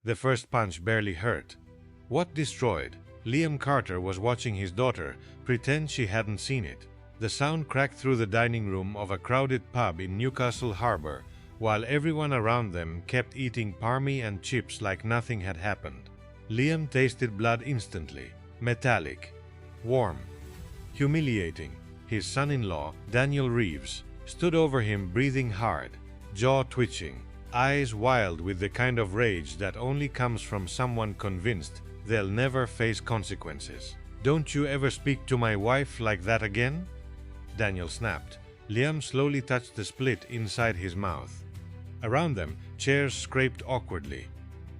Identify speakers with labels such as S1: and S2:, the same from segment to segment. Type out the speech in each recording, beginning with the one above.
S1: The first punch barely hurt. What destroyed? Liam Carter was watching his daughter pretend she hadn't seen it. The sound cracked through the dining room of a crowded pub in Newcastle Harbour, while everyone around them kept eating parmy and chips like nothing had happened. Liam tasted blood instantly. Metallic. Warm. Humiliating. His son-in-law, Daniel Reeves, stood over him breathing hard, jaw twitching, eyes wild with the kind of rage that only comes from someone convinced they'll never face consequences. "Don't you ever speak to my wife like that again?" Daniel snapped. Liam slowly touched the split inside his mouth. Around them, chairs scraped awkwardly.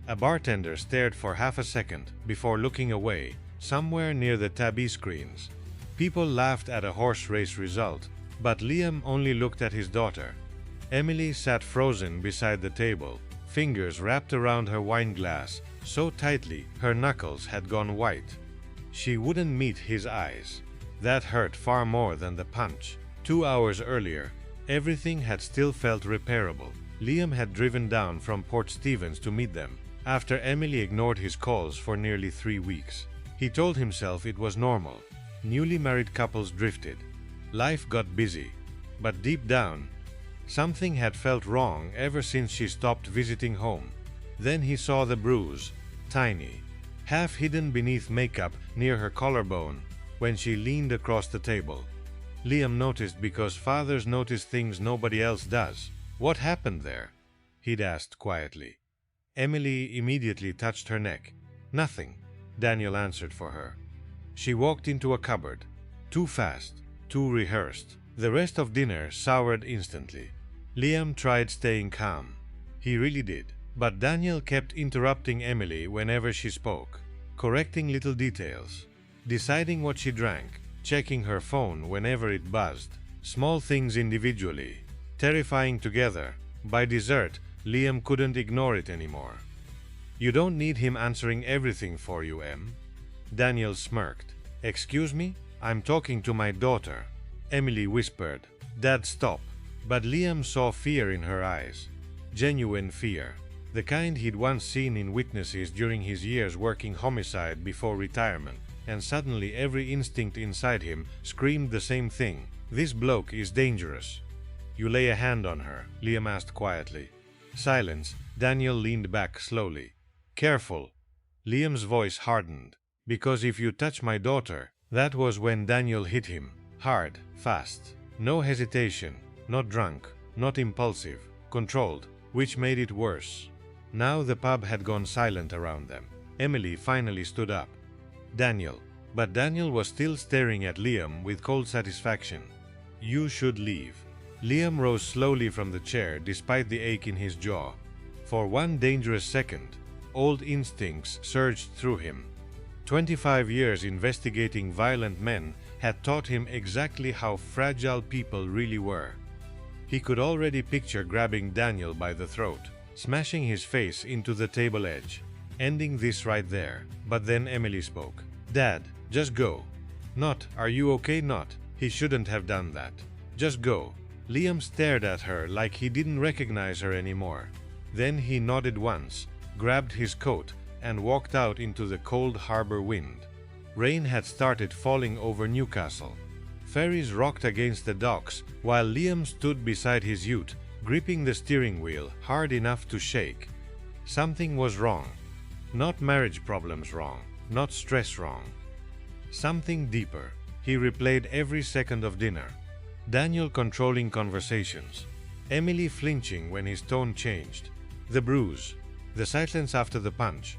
S1: A bartender stared for half a second before looking away, somewhere near the tabby screens. People laughed at a horse race result, but Liam only looked at his daughter. Emily sat frozen beside the table, fingers wrapped around her wine glass, so tightly her knuckles had gone white. She wouldn't meet his eyes. That hurt far more than the punch. 2 hours earlier, everything had still felt repairable. Liam had driven down from Port Stephens to meet them, after Emily ignored his calls for nearly 3 weeks. He told himself it was normal. Newly married couples drifted. Life got busy. But deep down, something had felt wrong ever since she stopped visiting home. Then he saw the bruise, tiny, half hidden beneath makeup near her collarbone, when she leaned across the table. Liam noticed because fathers notice things nobody else does. "What happened there?" he'd asked quietly. Emily immediately touched her neck. "Nothing," Daniel answered for her. She walked into a cupboard. Too fast, too rehearsed. The rest of dinner soured instantly. Liam tried staying calm. He really did. But Daniel kept interrupting Emily whenever she spoke, correcting little details, deciding what she drank, checking her phone whenever it buzzed. Small things individually, terrifying together. By dessert, Liam couldn't ignore it anymore. "You don't need him answering everything for you, Em." Daniel smirked. "Excuse me? I'm talking to my daughter." Emily whispered, "Dad, stop." But Liam saw fear in her eyes. Genuine fear. The kind he'd once seen in witnesses during his years working homicide before retirement. And suddenly every instinct inside him screamed the same thing. "This bloke is dangerous." "You lay a hand on her?" Liam asked quietly. Silence. Daniel leaned back slowly. "Careful." Liam's voice hardened. "Because if you touch my daughter..." That was when Daniel hit him. Hard, fast. No hesitation. Not drunk. Not impulsive. Controlled. Which made it worse. Now the pub had gone silent around them. Emily finally stood up. "Daniel." But Daniel was still staring at Liam with cold satisfaction. "You should leave." Liam rose slowly from the chair despite the ache in his jaw. For one dangerous second, old instincts surged through him. 25 years investigating violent men had taught him exactly how fragile people really were. He could already picture grabbing Daniel by the throat, smashing his face into the table edge, ending this right there. But then Emily spoke. "Dad, just go." Not, "Are you okay?" Not, "He shouldn't have done that." Just go. Liam stared at her like he didn't recognize her anymore. Then he nodded once, grabbed his coat, and walked out into the cold harbor wind. Rain had started falling over Newcastle. Ferries rocked against the docks while Liam stood beside his ute, gripping the steering wheel hard enough to shake. Something was wrong. Not marriage problems wrong, not stress wrong. Something deeper. He replayed every second of dinner. Daniel controlling conversations. Emily flinching when his tone changed. The bruise. The silence after the punch.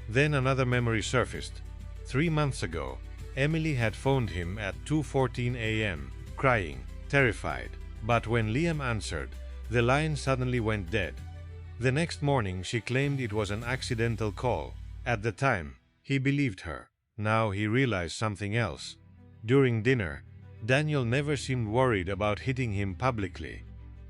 S1: Then another memory surfaced. 3 months ago, Emily had phoned him at 2:14 a.m., crying, terrified. But when Liam answered, the line suddenly went dead. The next morning she claimed it was an accidental call. At the time, he believed her. Now he realized something else. During dinner, Daniel never seemed worried about hitting him publicly.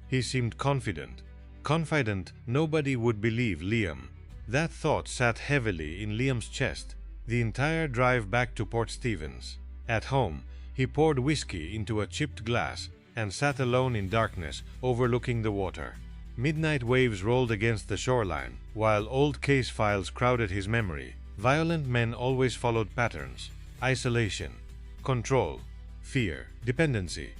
S1: He seemed confident. Confident nobody would believe Liam. That thought sat heavily in Liam's chest the entire drive back to Port Stephens. At home, he poured whiskey into a chipped glass and sat alone in darkness overlooking the water. Midnight waves rolled against the shoreline, while old case files crowded his memory. Violent men always followed patterns: isolation, control, fear, dependency.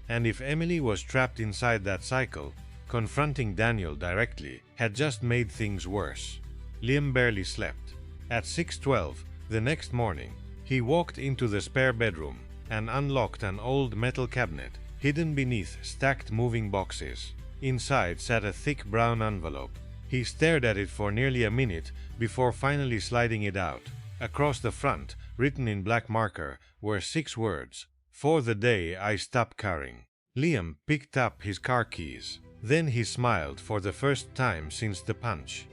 S1: And if Emily was trapped inside that cycle, confronting Daniel directly had just made things worse. Liam barely slept. At 6:12 the next morning, he walked into the spare bedroom and unlocked an old metal cabinet hidden beneath stacked moving boxes. Inside sat a thick brown envelope. He stared at it for nearly a minute before finally sliding it out. Across the front, written in black marker, were 6 words: "For the day I stop carring." Liam picked up his car keys. Then he smiled for the first time since the punch.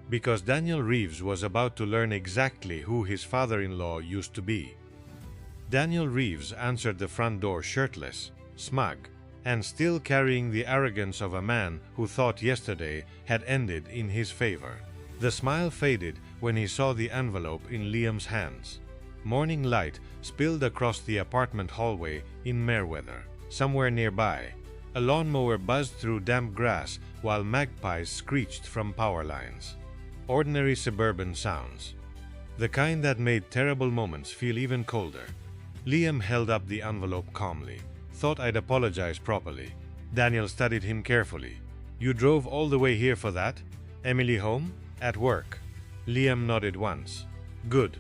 S1: Because Daniel Reeves was about to learn exactly who his father-in-law used to be. Daniel Reeves answered the front door shirtless, smug, and still carrying the arrogance of a man who thought yesterday had ended in his favor. The smile faded when he saw the envelope in Liam's hands. Morning light spilled across the apartment hallway in Merweather. Somewhere nearby, a lawnmower buzzed through damp grass while magpies screeched from power lines. Ordinary suburban sounds. The kind that made terrible moments feel even colder. Liam held up the envelope calmly. "Thought I'd apologize properly." Daniel studied him carefully. "You drove all the way here for that? Emily home? At work?" Liam nodded once. "Good."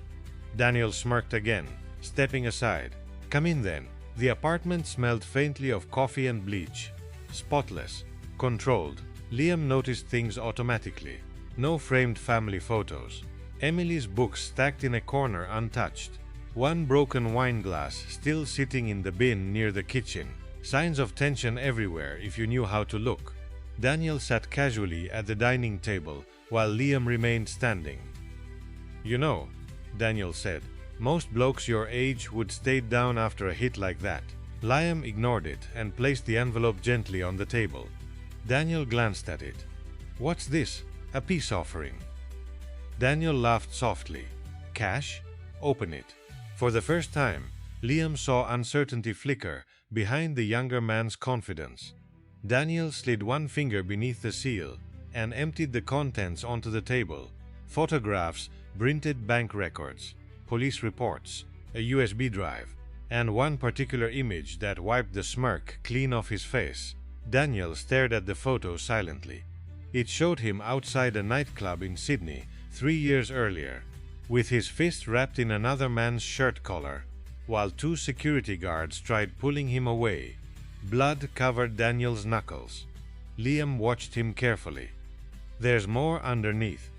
S1: Daniel smirked again, stepping aside. "Come in then." The apartment smelled faintly of coffee and bleach. Spotless, controlled. Liam noticed things automatically. No framed family photos. Emily's books stacked in a corner untouched. One broken wine glass still sitting in the bin near the kitchen. Signs of tension everywhere if you knew how to look. Daniel sat casually at the dining table while Liam remained standing. "You know," Daniel said, "most blokes your age would stay down after a hit like that." Liam ignored it and placed the envelope gently on the table. Daniel glanced at it. "What's this? A peace offering?" Daniel laughed softly. "Cash? Open it." For the first time, Liam saw uncertainty flicker behind the younger man's confidence. Daniel slid one finger beneath the seal and emptied the contents onto the table. Photographs, printed bank records, police reports, a USB drive, and one particular image that wiped the smirk clean off his face. Daniel stared at the photo silently. It showed him outside a nightclub in Sydney 3 years earlier, with his fist wrapped in another man's shirt collar, while 2 security guards tried pulling him away. Blood covered Daniel's knuckles. Liam watched him carefully. "There's more underneath,"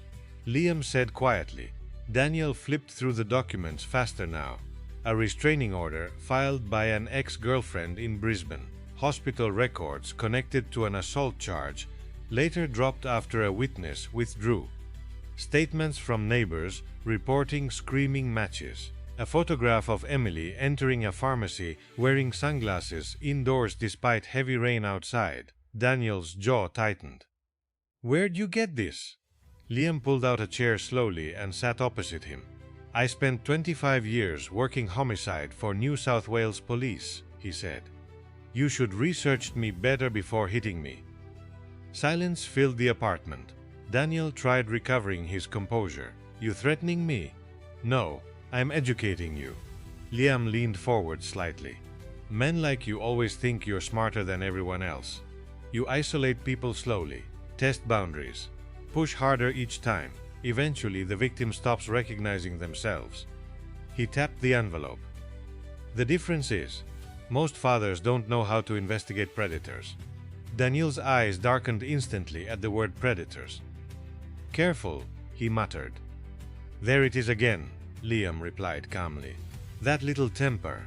S1: Liam said quietly. Daniel flipped through the documents faster now. A restraining order filed by an ex-girlfriend in Brisbane. Hospital records connected to an assault charge, later dropped after a witness withdrew. Statements from neighbors reporting screaming matches. A photograph of Emily entering a pharmacy wearing sunglasses indoors despite heavy rain outside. Daniel's jaw tightened. "Where'd you get this?" Liam pulled out a chair slowly and sat opposite him. "I spent 25 years working homicide for New South Wales Police," he said. "You should researched me better before hitting me." Silence filled the apartment. Daniel tried recovering his composure. "You threatening me?" "No, I'm educating you." Liam leaned forward slightly. "Men like you always think you're smarter than everyone else. You isolate people slowly, test boundaries, push harder each time. Eventually, the victim stops recognizing themselves." He tapped the envelope. "The difference is, most fathers don't know how to investigate predators." Daniel's eyes darkened instantly at the word predators. "Careful," he muttered. "There it is again," Liam replied calmly. "That little temper."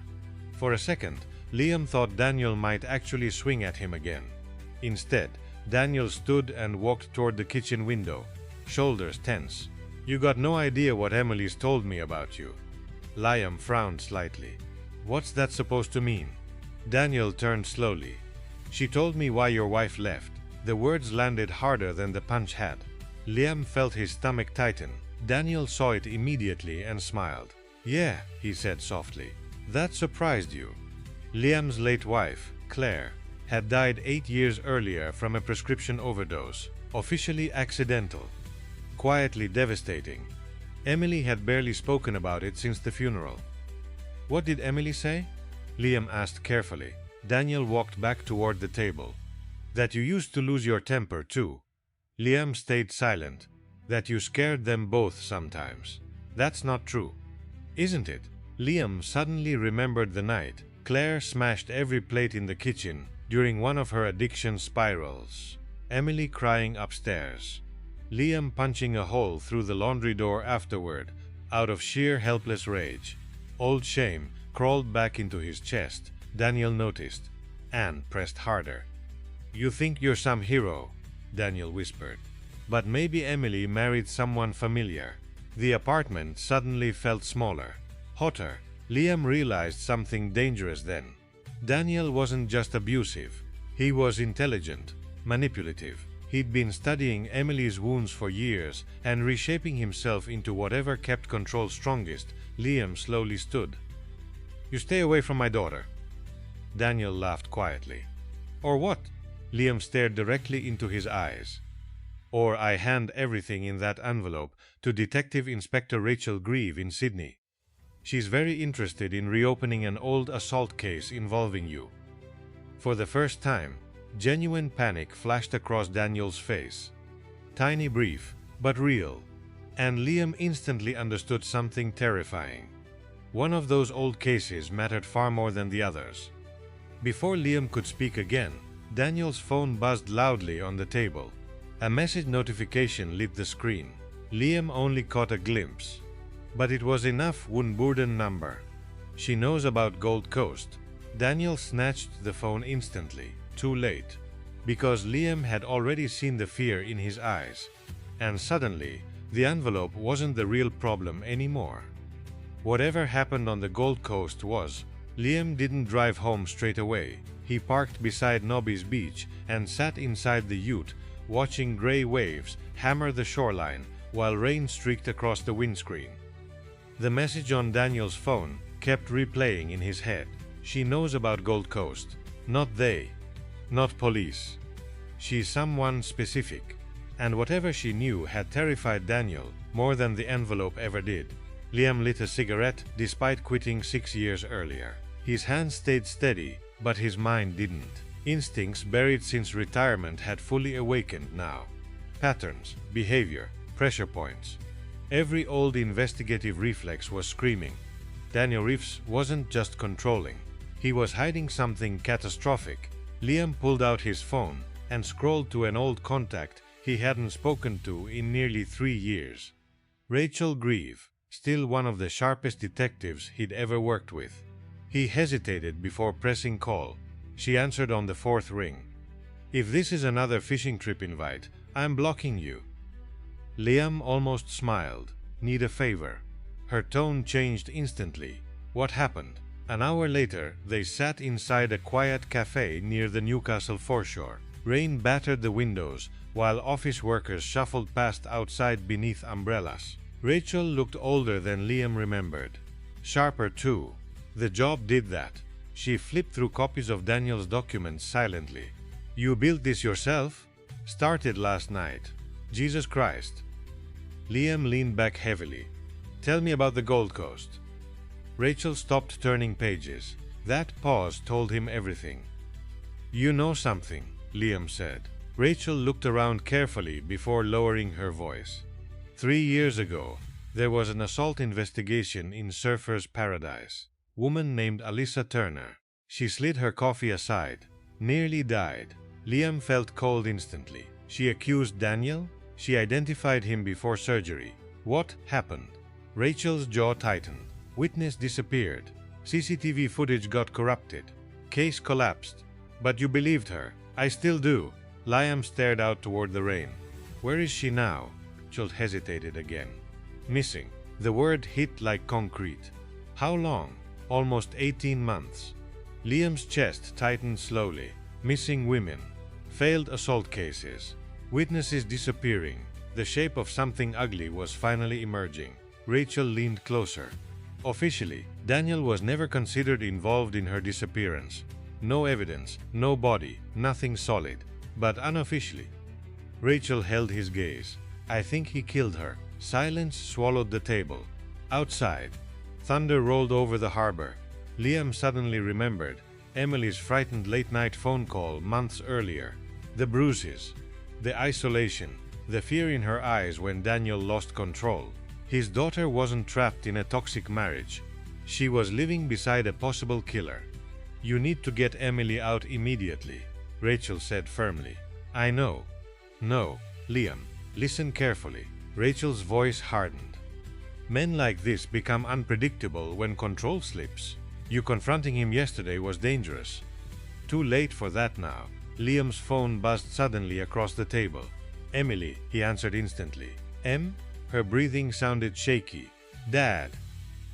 S1: For a second, Liam thought Daniel might actually swing at him again. Instead, Daniel stood and walked toward the kitchen window, shoulders tense. "You got no idea what Emily's told me about you." Liam frowned slightly. "What's that supposed to mean?" Daniel turned slowly. "She told me why your wife left." The words landed harder than the punch had. Liam felt his stomach tighten. Daniel saw it immediately and smiled. "Yeah," he said softly. "That surprised you." Liam's late wife, Claire, had died 8 years earlier from a prescription overdose, officially accidental. Quietly devastating. Emily had barely spoken about it since the funeral. What did Emily say? Liam asked carefully. Daniel walked back toward the table. That you used to lose your temper too. Liam stayed silent. That you scared them both sometimes. That's not true. Isn't it? Liam suddenly remembered the night Claire smashed every plate in the kitchen during one of her addiction spirals. Emily crying upstairs. Liam punching a hole through the laundry door afterward, out of sheer helpless rage. Old shame crawled back into his chest. Daniel noticed. Anne pressed harder. You think you're some hero, Daniel whispered. But maybe Emily married someone familiar. The apartment suddenly felt smaller, hotter. Liam realized something dangerous then. Daniel wasn't just abusive. He was intelligent, manipulative. He'd been studying Emily's wounds for years and reshaping himself into whatever kept control strongest. Liam slowly stood. You stay away from my daughter. Daniel laughed quietly. Or what? Liam stared directly into his eyes. Or I hand everything in that envelope to Detective Inspector Rachel Grieve in Sydney. She's very interested in reopening an old assault case involving you. For the first time, genuine panic flashed across Daniel's face. Tiny, brief, but real. And Liam instantly understood something terrifying. One of those old cases mattered far more than the others. Before Liam could speak again, Daniel's phone buzzed loudly on the table. A message notification lit the screen. Liam only caught a glimpse. But it was enough. Woonburden number. She knows about Gold Coast. Daniel snatched the phone instantly. Too late. Because Liam had already seen the fear in his eyes. And suddenly, the envelope wasn't the real problem anymore. Whatever happened on the Gold Coast was. Liam didn't drive home straight away. He parked beside Nobby's beach and sat inside the ute, watching gray waves hammer the shoreline while rain streaked across the windscreen. The message on Daniel's phone kept replaying in his head. She knows about Gold Coast. Not they. Not police. She's someone specific. And whatever she knew had terrified Daniel more than the envelope ever did. Liam lit a cigarette despite quitting 6 years earlier. His hand stayed steady, but his mind didn't. Instincts buried since retirement had fully awakened now. Patterns, behavior, pressure points. Every old investigative reflex was screaming. Daniel Reeves wasn't just controlling. He was hiding something catastrophic. Liam pulled out his phone and scrolled to an old contact he hadn't spoken to in nearly 3 years. Rachel Grieve, still one of the sharpest detectives he'd ever worked with. He hesitated before pressing call. She answered on the 4th ring. If this is another fishing trip invite, I'm blocking you. Liam almost smiled. Need a favor. Her tone changed instantly. What happened? An hour later, they sat inside a quiet cafe near the Newcastle foreshore. Rain battered the windows, while office workers shuffled past outside beneath umbrellas. Rachel looked older than Liam remembered. Sharper too. The job did that. She flipped through copies of Daniel's documents silently. You built this yourself? Started last night. Jesus Christ. Liam leaned back heavily. Tell me about the Gold Coast. Rachel stopped turning pages. That pause told him everything. You know something, Liam said. Rachel looked around carefully before lowering her voice. 3 years ago, there was an assault investigation in Surfer's Paradise. Woman named Alyssa Turner. She slid her coffee aside. Nearly died. Liam felt cold instantly. She accused Daniel? She identified him before surgery. What happened? Rachel's jaw tightened. Witness disappeared. CCTV footage got corrupted. Case collapsed. But you believed her. I still do. Liam stared out toward the rain. Where is she now? Rachel hesitated again. Missing. The word hit like concrete. How long? Almost 18 months. Liam's chest tightened slowly. Missing women. Failed assault cases. Witnesses disappearing. The shape of something ugly was finally emerging. Rachel leaned closer. Officially, Daniel was never considered involved in her disappearance. No evidence, no body, nothing solid. But unofficially. Rachel held his gaze. I think he killed her. Silence swallowed the table. Outside, thunder rolled over the harbor. Liam suddenly remembered Emily's frightened late-night phone call months earlier. The bruises, the isolation, the fear in her eyes when Daniel lost control. His daughter wasn't trapped in a toxic marriage. She was living beside a possible killer. You need to get Emily out immediately, Rachel said firmly. I know. No, Liam, listen carefully. Rachel's voice hardened. Men like this become unpredictable when control slips. You confronting him yesterday was dangerous. Too late for that now. Liam's phone buzzed suddenly across the table. Emily, he answered instantly. Em? Her breathing sounded shaky. Dad.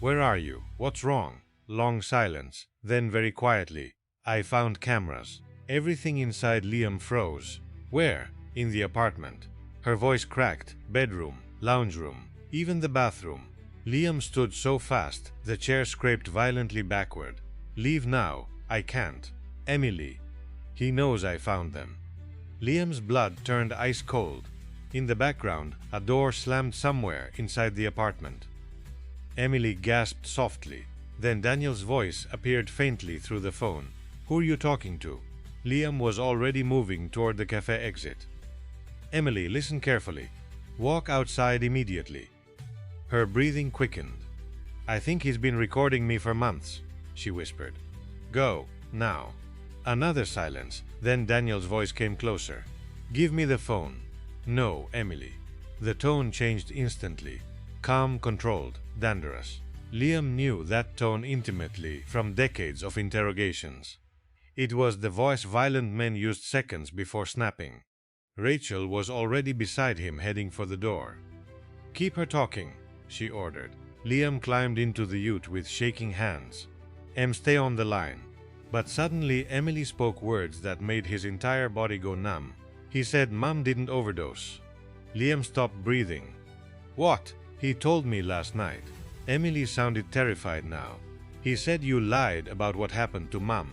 S1: Where are you? What's wrong? Long silence. Then very quietly. I found cameras. Everything inside Liam froze. Where? In the apartment. Her voice cracked. Bedroom, lounge room, even the bathroom. Liam stood so fast, the chair scraped violently backward. Leave now. I can't. Emily. He knows I found them. Liam's blood turned ice cold. In the background, a door slammed somewhere inside the apartment. Emily gasped softly. Then Daniel's voice appeared faintly through the phone. Who are you talking to? Liam was already moving toward the cafe exit. Emily, listen carefully. Walk outside immediately. Her breathing quickened. I think he's been recording me for months, she whispered. Go, now. Another silence, then Daniel's voice came closer. Give me the phone. No, Emily. The tone changed instantly. Calm, controlled, dangerous. Liam knew that tone intimately from decades of interrogations. It was the voice violent men used seconds before snapping. Rachel was already beside him, heading for the door. Keep her talking, she ordered. Liam climbed into the ute with shaking hands. Em, stay on the line. But suddenly Emily spoke words that made his entire body go numb. He said Mom didn't overdose. Liam stopped breathing. What? He told me last night. Emily sounded terrified now. He said you lied about what happened to Mom.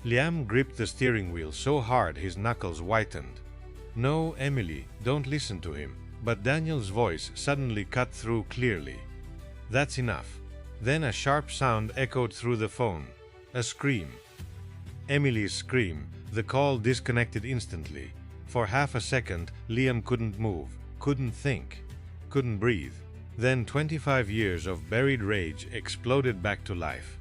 S1: Liam gripped the steering wheel so hard his knuckles whitened. No, Emily, don't listen to him. But Daniel's voice suddenly cut through clearly. That's enough. Then a sharp sound echoed through the phone. A scream. Emily's scream. The call disconnected instantly. For half a second, Liam couldn't move, couldn't think, couldn't breathe. Then 25 years of buried rage exploded back to life.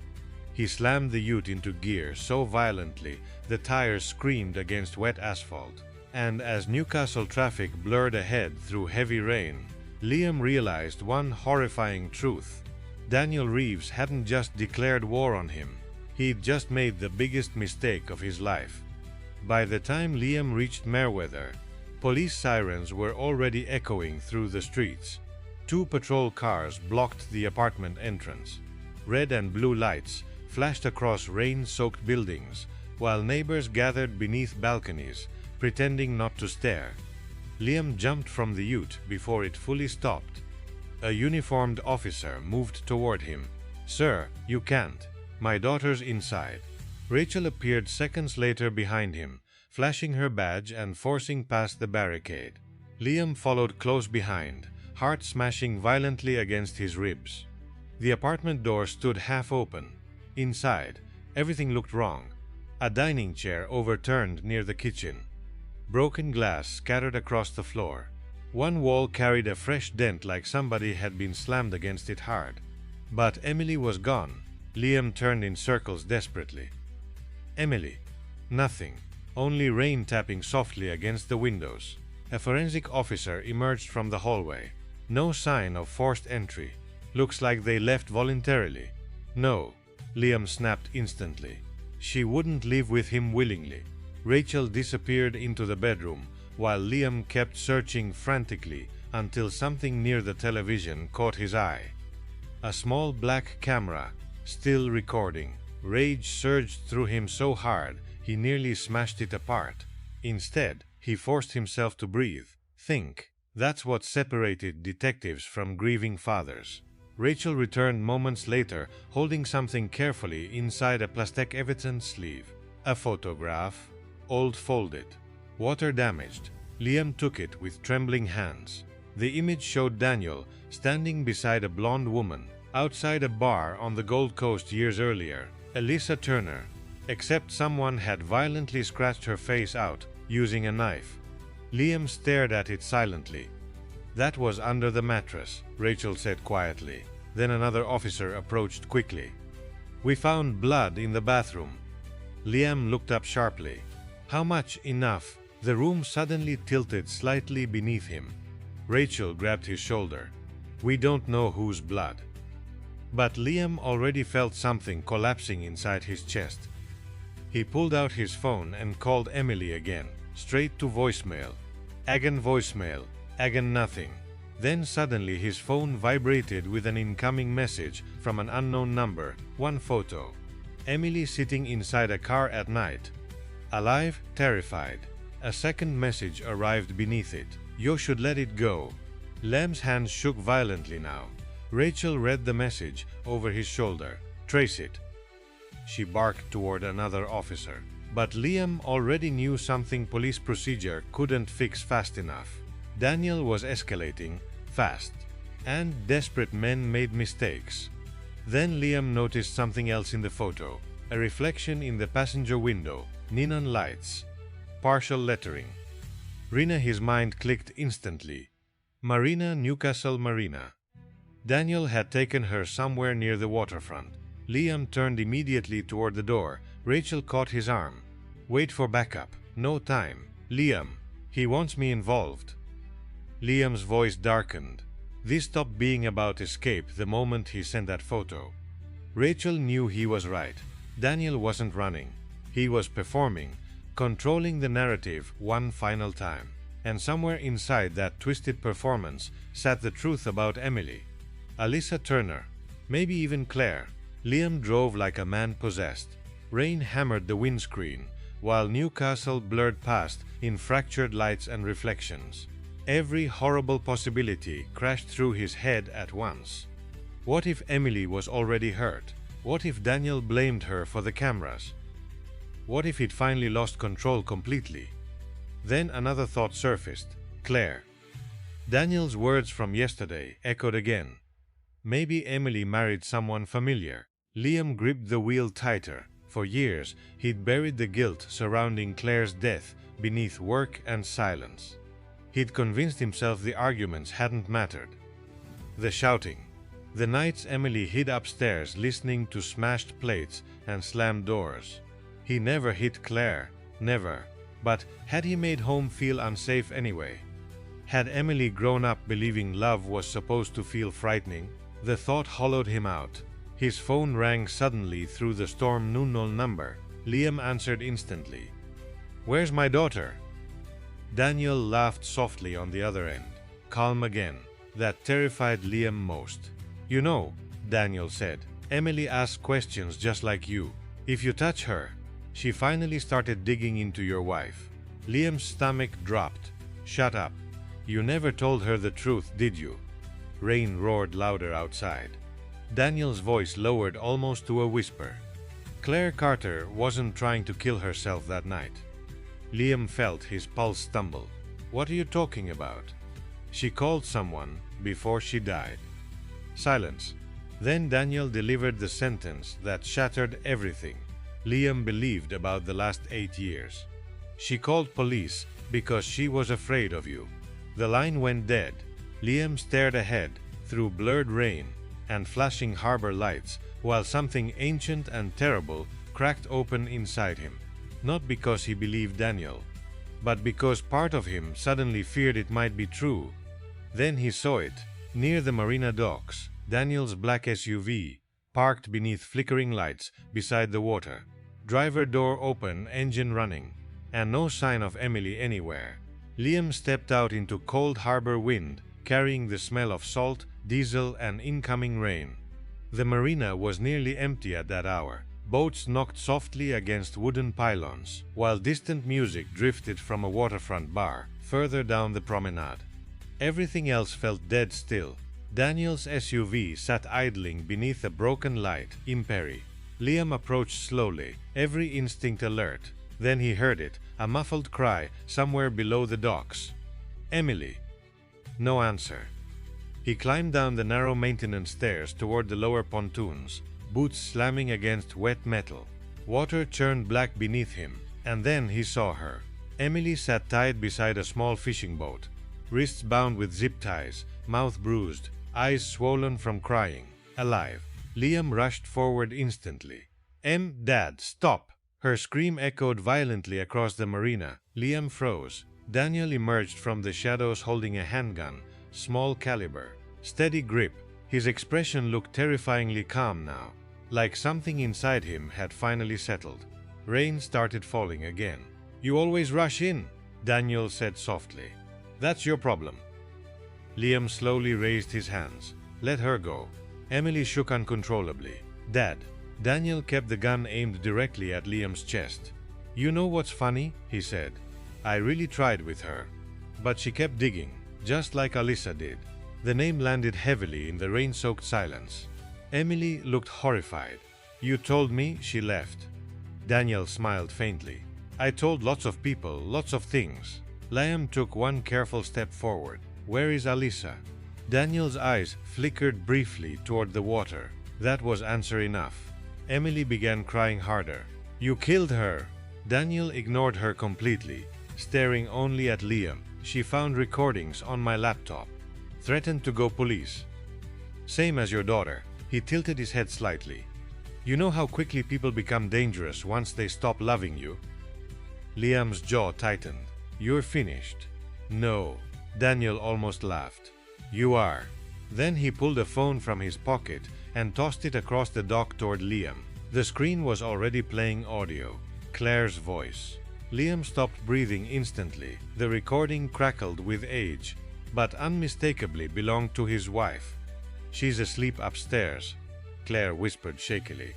S1: He slammed the ute into gear so violently the tires screamed against wet asphalt. And as Newcastle traffic blurred ahead through heavy rain, Liam realized one horrifying truth. Daniel Reeves hadn't just declared war on him. He'd just made the biggest mistake of his life. By the time Liam reached Merewether, police sirens were already echoing through the streets. 2 patrol cars blocked the apartment entrance. Red and blue lights flashed across rain-soaked buildings, while neighbors gathered beneath balconies, pretending not to stare. Liam jumped from the ute before it fully stopped. A uniformed officer moved toward him. Sir, you can't. My daughter's inside. Rachel appeared seconds later behind him, flashing her badge and forcing past the barricade. Liam followed close behind, heart smashing violently against his ribs. The apartment door stood half open. Inside, everything looked wrong. A dining chair overturned near the kitchen. Broken glass scattered across the floor. One wall carried a fresh dent like somebody had been slammed against it hard. But Emily was gone. Liam turned in circles desperately. Emily. Nothing. Only rain tapping softly against the windows. A forensic officer emerged from the hallway. No sign of forced entry. Looks like they left voluntarily. No. Liam snapped instantly. She wouldn't live with him willingly. Rachel disappeared into the bedroom, while Liam kept searching frantically until something near the television caught his eye. A small black camera, still recording. Rage surged through him so hard he nearly smashed it apart. Instead, he forced himself to breathe. Think. That's what separated detectives from grieving fathers. Rachel returned moments later, holding something carefully inside a plastic evidence sleeve. A photograph, old folded, water damaged. Liam took it with trembling hands. The image showed Daniel standing beside a blonde woman outside a bar on the Gold Coast years earlier, Elisa Turner, except someone had violently scratched her face out using a knife. Liam stared at it silently. "That was under the mattress," Rachel said quietly. Then another officer approached quickly. "We found blood in the bathroom." Liam looked up sharply. "How much enough?" The room suddenly tilted slightly beneath him. Rachel grabbed his shoulder. "We don't know whose blood." But Liam already felt something collapsing inside his chest. He pulled out his phone and called Emily again, straight to voicemail. Again voicemail, again nothing. Then suddenly his phone vibrated with an incoming message from an unknown number, one photo. Emily sitting inside a car at night. Alive, terrified. A second message arrived beneath it. "You should let it go." Liam's hands shook violently now. Rachel read the message over his shoulder. "Trace it." She barked toward another officer. But Liam already knew something police procedure couldn't fix fast enough. Daniel was escalating fast, and desperate men made mistakes. Then Liam noticed something else in the photo. A reflection in the passenger window, neon lights, partial lettering. Marina, his mind clicked instantly. Marina, Newcastle, Marina. Daniel had taken her somewhere near the waterfront. Liam turned immediately toward the door. Rachel caught his arm. "Wait for backup. No time. Liam, he wants me involved." Liam's voice darkened. This stopped being about escape the moment he sent that photo. Rachel knew he was right. Daniel wasn't running. He was performing, controlling the narrative one final time. And somewhere inside that twisted performance sat the truth about Emily, Elisa Turner, maybe even Claire. Liam drove like a man possessed. Rain hammered the windscreen, while Newcastle blurred past in fractured lights and reflections. Every horrible possibility crashed through his head at once. What if Emily was already hurt? What if Daniel blamed her for the cameras? What if he'd finally lost control completely? Then another thought surfaced. Claire. Daniel's words from yesterday echoed again. Maybe Emily married someone familiar. Liam gripped the wheel tighter. For years, he'd buried the guilt surrounding Claire's death beneath work and silence. He'd convinced himself the arguments hadn't mattered. The shouting. The nights Emily hid upstairs listening to smashed plates and slammed doors. He never hit Claire. Never. But had he made home feel unsafe anyway? Had Emily grown up believing love was supposed to feel frightening? The thought hollowed him out. His phone rang suddenly through the storm unknown number. Liam answered instantly. "Where's my daughter?" Daniel laughed softly on the other end. Calm again. That terrified Liam most. "You know," Daniel said, "Emily asks questions just like you. If you touch her..." She finally started digging into your wife. Liam's stomach dropped. "Shut up. You never told her the truth, did you?" Rain roared louder outside. Daniel's voice lowered almost to a whisper. Claire Carter wasn't trying to kill herself that night. Liam felt his pulse stumble. "What are you talking about?" "She called someone before she died." Silence. Then Daniel delivered the sentence that shattered everything Liam believed about the last 8 years. "She called police because she was afraid of you." The line went dead. Liam stared ahead through blurred rain and flashing harbor lights while something ancient and terrible cracked open inside him. Not because he believed Daniel, but because part of him suddenly feared it might be true. Then he saw it, near the Marina docks, Daniel's black SUV, parked beneath flickering lights beside the water. Driver door open, engine running, and no sign of Emily anywhere. Liam stepped out into cold harbor wind, carrying the smell of salt, diesel, and incoming rain. The marina was nearly empty at that hour. Boats knocked softly against wooden pylons, while distant music drifted from a waterfront bar further down the promenade. Everything else felt dead still. Daniel's SUV sat idling beneath a broken light, imperi. Liam approached slowly, every instinct alert. Then he heard it, a muffled cry somewhere below the docks. "Emily!" No answer. He climbed down the narrow maintenance stairs toward the lower pontoons, boots slamming against wet metal. Water churned black beneath him, and then he saw her. Emily sat tied beside a small fishing boat, wrists bound with zip ties, mouth bruised, eyes swollen from crying. Alive. Liam rushed forward instantly. "Dad, stop!" Her scream echoed violently across the marina. Liam froze. Daniel emerged from the shadows holding a handgun, small caliber, steady grip. His expression looked terrifyingly calm now, like something inside him had finally settled. Rain started falling again. "You always rush in," Daniel said softly. "That's your problem." Liam slowly raised his hands. "Let her go." Emily shook uncontrollably. "Dad." Daniel kept the gun aimed directly at Liam's chest. "You know what's funny?" he said. "I really tried with her, but she kept digging, just like Alyssa did." The name landed heavily in the rain-soaked silence. Emily looked horrified. "You told me she left." Daniel smiled faintly. "I told lots of people, lots of things." Liam took one careful step forward. "Where is Alyssa?" Daniel's eyes flickered briefly toward the water. That was answer enough. Emily began crying harder. "You killed her!" Daniel ignored her completely, staring only at Liam. "She found recordings on my laptop. Threatened to go police. Same as your daughter." He tilted his head slightly. "You know how quickly people become dangerous once they stop loving you?" Liam's jaw tightened. "You're finished." "No." Daniel almost laughed. "You are." Then he pulled a phone from his pocket and tossed it across the dock toward Liam. The screen was already playing audio. Claire's voice. Liam stopped breathing instantly. The recording crackled with age, but unmistakably belonged to his wife. "She's asleep upstairs," Claire whispered shakily.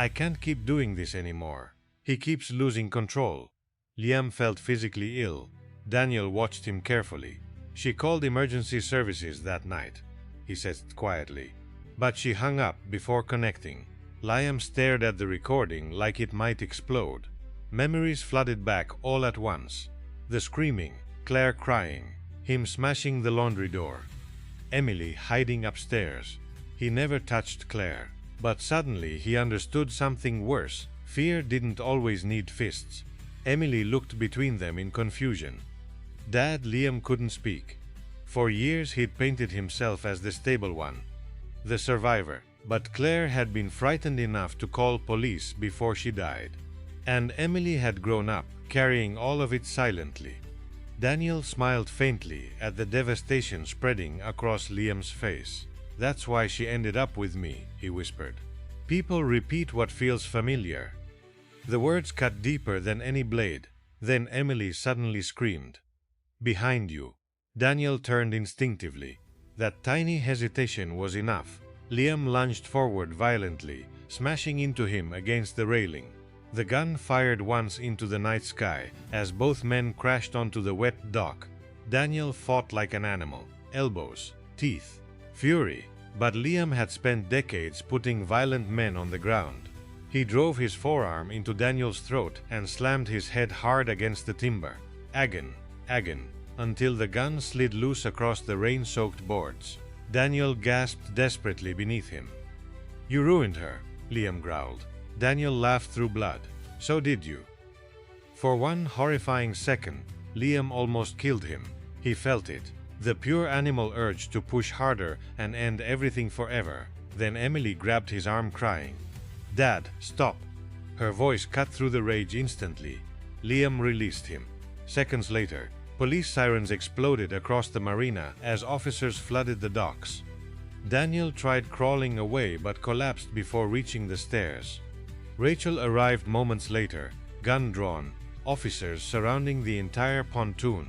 S1: "I can't keep doing this anymore. He keeps losing control." Liam felt physically ill. Daniel watched him carefully. "She called emergency services that night," he said quietly, but she hung up before connecting. Liam stared at the recording like it might explode. Memories flooded back all at once. The screaming, Claire crying, him smashing the laundry door, Emily hiding upstairs. He never touched Claire, but suddenly he understood something worse. Fear didn't always need fists. Emily looked between them in confusion. "Dad," Liam couldn't speak. For years he'd painted himself as the stable one, the survivor, but Claire had been frightened enough to call police before she died. And Emily had grown up, carrying all of it silently. Daniel smiled faintly at the devastation spreading across Liam's face. "That's why she ended up with me," he whispered. "People repeat what feels familiar." The words cut deeper than any blade. Then Emily suddenly screamed. "Behind you." Daniel turned instinctively. That tiny hesitation was enough. Liam lunged forward violently, smashing into him against the railing. The gun fired once into the night sky as both men crashed onto the wet dock. Daniel fought like an animal, elbows, teeth, fury, but Liam had spent decades putting violent men on the ground. He drove his forearm into Daniel's throat and slammed his head hard against the timber. Agon, until the gun slid loose across the rain-soaked boards. Daniel gasped desperately beneath him. "You ruined her," Liam growled. Daniel laughed through blood. "So did you." For one horrifying second, Liam almost killed him. He felt it, the pure animal urge to push harder and end everything forever. Then Emily grabbed his arm crying, "Dad, stop!" Her voice cut through the rage instantly. Liam released him. Seconds later, police sirens exploded across the marina as officers flooded the docks. Daniel tried crawling away but collapsed before reaching the stairs. Rachel arrived moments later, gun drawn, officers surrounding the entire pontoon.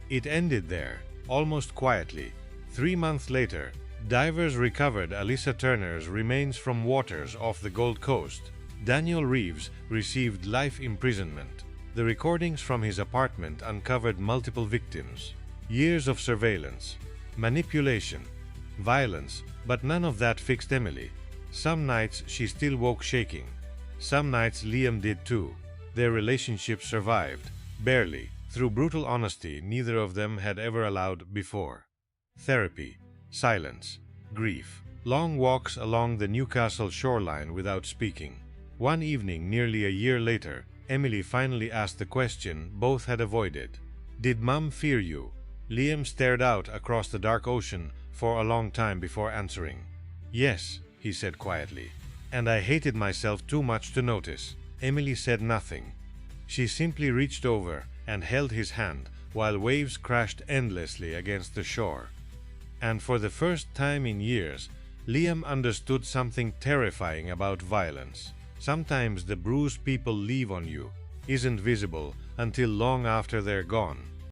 S1: It ended there, almost quietly. 3 months later, divers recovered Alyssa Turner's remains from waters off the Gold Coast. Daniel Reeves received life imprisonment. The recordings from his apartment uncovered multiple victims. Years of surveillance, manipulation, violence, but none of that fixed Emily. Some nights she still woke shaking, Some nights Liam did too. Their relationship survived, barely, through brutal honesty neither of them had ever allowed before. Therapy, silence, grief, long walks along the Newcastle shoreline without speaking. One evening nearly a year later, Emily finally asked the question both had avoided. "Did Mum fear you?" Liam stared out across the dark ocean for a long time before answering. "Yes," he said quietly. "And I hated myself too much to notice." Emily said nothing. She simply reached over and held his hand while waves crashed endlessly against the shore. And for the first time in years, Liam understood something terrifying about violence. Sometimes the bruise people leave on you isn't visible until long after they're gone.